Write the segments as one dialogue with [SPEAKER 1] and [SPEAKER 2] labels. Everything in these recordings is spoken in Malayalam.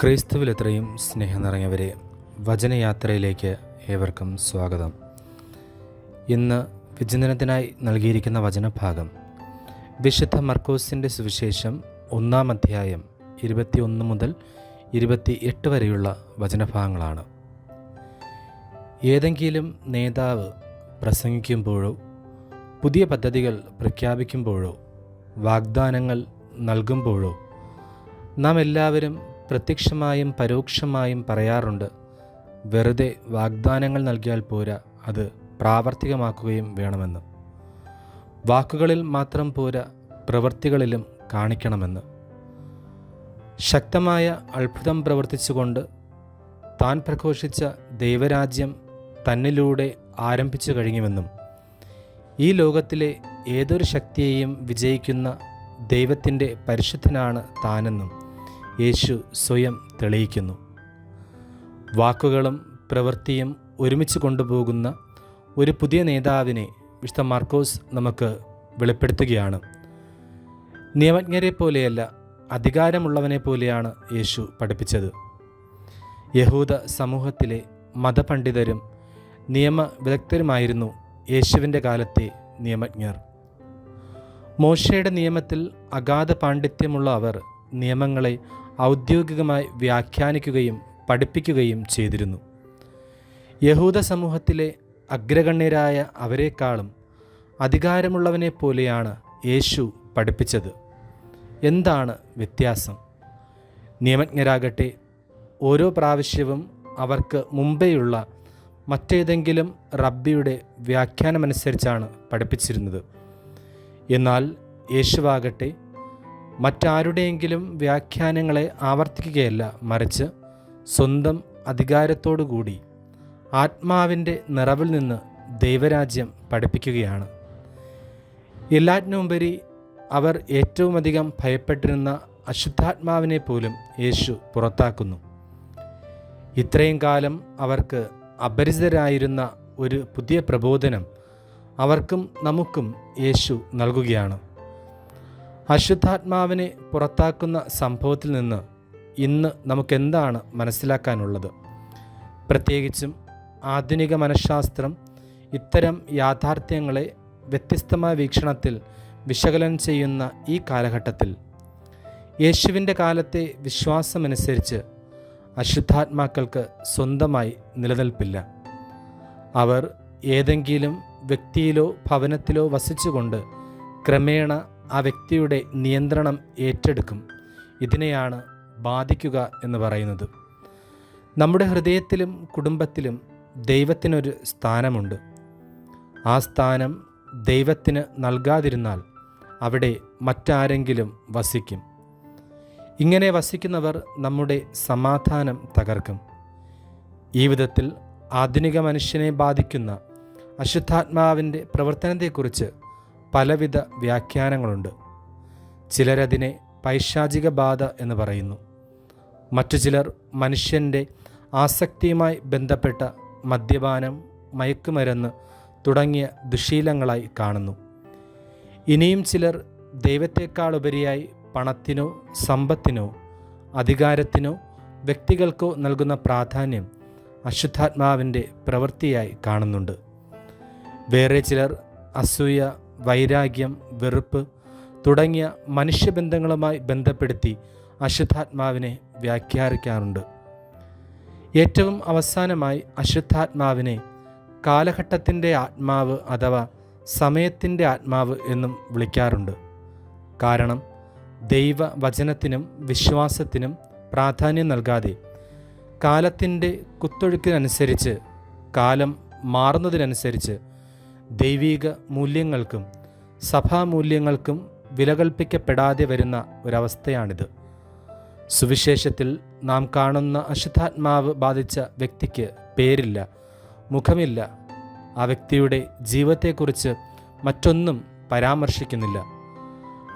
[SPEAKER 1] ക്രിസ്തുവിലെത്രയും സ്നേഹം നിറഞ്ഞവരെ, വചനയാത്രയിലേക്ക് ഏവർക്കും സ്വാഗതം. ഇന്ന് വിചിന്തനത്തിനായി നൽകിയിരിക്കുന്ന വചനഭാഗം വിശുദ്ധ മർക്കോസിൻ്റെ സുവിശേഷം 1-ാം അധ്യായം 21 മുതൽ 28 വരെയുള്ള വചനഭാഗങ്ങളാണ്. ഏതെങ്കിലും നേതാവ് പ്രസംഗിക്കുമ്പോഴോ പുതിയ പദ്ധതികൾ പ്രഖ്യാപിക്കുമ്പോഴോ വാഗ്ദാനങ്ങൾ നൽകുമ്പോഴോ നാം എല്ലാവരും പ്രത്യക്ഷമായും പരോക്ഷമായും പറയാറുണ്ട്, വെറുതെ വാഗ്ദാനങ്ങൾ നൽകിയാൽ പോരാ, അത് പ്രാവർത്തികമാക്കുകയും വേണമെന്ന്. വാക്കുകളിൽ മാത്രം പോരാ, പ്രവൃത്തികളിലും കാണിക്കണമെന്ന്. ശക്തമായ അത്ഭുതം പ്രവർത്തിച്ചുകൊണ്ട് താൻ പ്രഘോഷിച്ച ദൈവരാജ്യം തന്നിലൂടെ ആരംഭിച്ചു കഴിഞ്ഞുവെന്നും ഈ ലോകത്തിലെ ഏതൊരു ശക്തിയെയും വിജയിക്കുന്ന ദൈവത്തിൻ്റെ പരിശുദ്ധനാണ് താനെന്നും യേശു സ്വയം തെളിയിക്കുന്നു. വാക്കുകളും പ്രവൃത്തിയും ഒരുമിച്ച് കൊണ്ടുപോകുന്ന ഒരു പുതിയ നേതാവിനെ വിശുദ്ധ മാർക്കോസ് നമുക്ക് വെളിപ്പെടുത്തുകയാണ്. നിയമജ്ഞരെ പോലെയല്ല, അധികാരമുള്ളവനെ പോലെയാണ് യേശു പഠിപ്പിച്ചത്. യഹൂദ സമൂഹത്തിലെ മതപണ്ഡിതരും നിയമവിദഗ്ധരുമായിരുന്നു യേശുവിൻ്റെ കാലത്തെ നിയമജ്ഞർ. മോശയുടെ നിയമത്തിൽ അഗാധ പാണ്ഡിത്യമുള്ള അവർ നിയമങ്ങളെ ഔദ്യോഗികമായി വ്യാഖ്യാനിക്കുകയും പഠിപ്പിക്കുകയും ചെയ്തിരുന്നു. യഹൂദ സമൂഹത്തിലെ അഗ്രഗണ്യരായ അവരെക്കാളും അധികാരമുള്ളവനെ പോലെയാണ് യേശു പഠിപ്പിച്ചത്. എന്താണ് വ്യത്യാസം? നിയമജ്ഞരാകട്ടെ ഓരോ പ്രാവശ്യവും അവർക്ക് മുമ്പേയുള്ള മറ്റേതെങ്കിലും റബ്ബിയുടെ വ്യാഖ്യാനമനുസരിച്ചാണ് പഠിപ്പിച്ചിരുന്നത്. എന്നാൽ യേശുവാകട്ടെ മറ്റാരുടെയെങ്കിലും വ്യാഖ്യാനങ്ങളെ ആവർത്തിക്കുകയല്ല, മറിച്ച് സ്വന്തം അധികാരത്തോടുകൂടി ആത്മാവിൻ്റെ നിറവിൽ നിന്ന് ദൈവരാജ്യം പഠിപ്പിക്കുകയാണ്. എല്ലാറ്റിനുമുപരി അവർ ഏറ്റവുമധികം ഭയപ്പെട്ടിരുന്ന അശുദ്ധാത്മാവിനെ പോലും യേശു പുറത്താക്കുന്നു. ഇത്രയും കാലം അവർക്ക് അപരിചിതരായിരുന്ന ഒരു പുതിയ പ്രബോധനം അവർക്കും നമുക്കും യേശു നൽകുകയാണ്. അശുദ്ധാത്മാവിനെ പുറത്താക്കുന്ന സംഭവത്തിൽ നിന്ന് ഇന്ന് നമുക്കെന്താണ് മനസ്സിലാക്കാനുള്ളത്? പ്രത്യേകിച്ചും ആധുനിക മനഃശാസ്ത്രം ഇത്തരം യാഥാർത്ഥ്യങ്ങളെ വ്യത്യസ്തമായ വീക്ഷണത്തിൽ വിശകലനം ചെയ്യുന്ന ഈ കാലഘട്ടത്തിൽ യേശുവിൻ്റെ കാലത്തെ വിശ്വാസമനുസരിച്ച് അശുദ്ധാത്മാക്കൾക്ക് സ്വന്തമായി നിലനിൽപ്പില്ല. അവർ ഏതെങ്കിലും വ്യക്തിയിലോ ഭവനത്തിലോ വസിച്ചുകൊണ്ട് ക്രമേണ ആ വ്യക്തിയുടെ നിയന്ത്രണം ഏറ്റെടുക്കും. ഇതിനെയാണ് ബാധിക്കുക എന്ന് പറയുന്നത്. നമ്മുടെ ഹൃദയത്തിലും കുടുംബത്തിലും ദൈവത്തിനൊരു സ്ഥാനമുണ്ട്. ആ സ്ഥാനം ദൈവത്തിന് നൽകാതിരുന്നാൽ അവിടെ മറ്റാരെങ്കിലും വസിക്കും. ഇങ്ങനെ വസിക്കുന്നവർ നമ്മുടെ സമാധാനം തകർക്കും. ഈ വിധത്തിൽ ആധുനിക മനുഷ്യനെ ബാധിക്കുന്ന അശുദ്ധാത്മാവിൻ്റെ പ്രവർത്തനത്തെക്കുറിച്ച് പലവിധ വ്യാഖ്യാനങ്ങളുണ്ട്. ചിലരതിനെ പൈശാചിക ബാധ എന്ന് പറയുന്നു. മറ്റു ചിലർ മനുഷ്യൻ്റെ ആസക്തിയുമായി ബന്ധപ്പെട്ട മദ്യപാനം, മയക്കുമരുന്ന് തുടങ്ങിയ ദുശീലങ്ങളായി കാണുന്നു. ഇനിയും ചിലർ ദൈവത്തെക്കാളുപരിയായി പണത്തിനോ സമ്പത്തിനോ അധികാരത്തിനോ വ്യക്തികൾക്കോ നൽകുന്ന പ്രാധാന്യം അശുദ്ധാത്മാവിൻ്റെ പ്രവൃത്തിയായി കാണുന്നുണ്ട്. വേറെ ചിലർ അസൂയ, വൈരാഗ്യം, വെറുപ്പ് തുടങ്ങിയ മനുഷ്യബന്ധങ്ങളുമായി ബന്ധപ്പെടുത്തി അശുദ്ധാത്മാവിനെ വ്യാഖ്യാനിക്കാറുണ്ട്. ഏറ്റവും അവസാനമായി അശുദ്ധാത്മാവിനെ കാലഘട്ടത്തിൻ്റെ ആത്മാവ് അഥവാ സമയത്തിൻ്റെ ആത്മാവ് എന്നും വിളിക്കാറുണ്ട്. കാരണം ദൈവവചനത്തിനും വിശ്വാസത്തിനും പ്രാധാന്യം നൽകാതെ കാലത്തിൻ്റെ കുത്തൊഴുക്കിനനുസരിച്ച്, കാലം മാറുന്നതിനനുസരിച്ച് ദൈവീക മൂല്യങ്ങൾക്കും സഭാമൂല്യങ്ങൾക്കും വിലകൽപ്പിക്കപ്പെടാതെ വരുന്ന ഒരവസ്ഥയാണിത്. സുവിശേഷത്തിൽ നാം കാണുന്ന അശുദ്ധാത്മാവ് ബാധിച്ച വ്യക്തിക്ക് പേരില്ല, മുഖമില്ല. ആ വ്യക്തിയുടെ ജീവിതത്തെക്കുറിച്ച് മറ്റൊന്നും പരാമർശിക്കുന്നില്ല.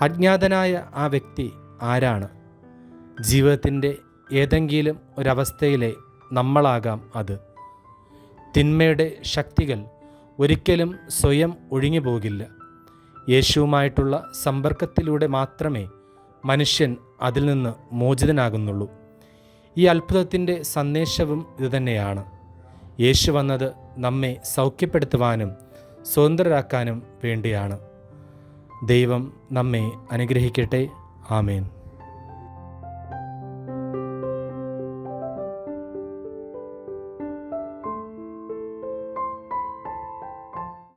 [SPEAKER 1] അജ്ഞാതനായ ആ വ്യക്തി ആരാണ്? ജീവിതത്തിൻ്റെ ഏതെങ്കിലും ഒരവസ്ഥയിലെ നമ്മളാകാം അത്. തിന്മയുടെ ശക്തികൾ ഒരിക്കലും സ്വയം ഒഴിഞ്ഞു പോകില്ല. യേശുവുമായിട്ടുള്ള സമ്പർക്കത്തിലൂടെ മാത്രമേ മനുഷ്യൻ അതിൽ നിന്ന് മോചിതനാകുന്നുള്ളൂ. ഈ അത്ഭുതത്തിൻ്റെ സന്ദേശവും ഇതുതന്നെയാണ്. യേശു വന്നത് നമ്മെ സൗഖ്യപ്പെടുത്തുവാനും സ്വതന്ത്രരാക്കാനും വേണ്ടിയാണ്. ദൈവം നമ്മെ അനുഗ്രഹിക്കട്ടെ. ആമേൻ.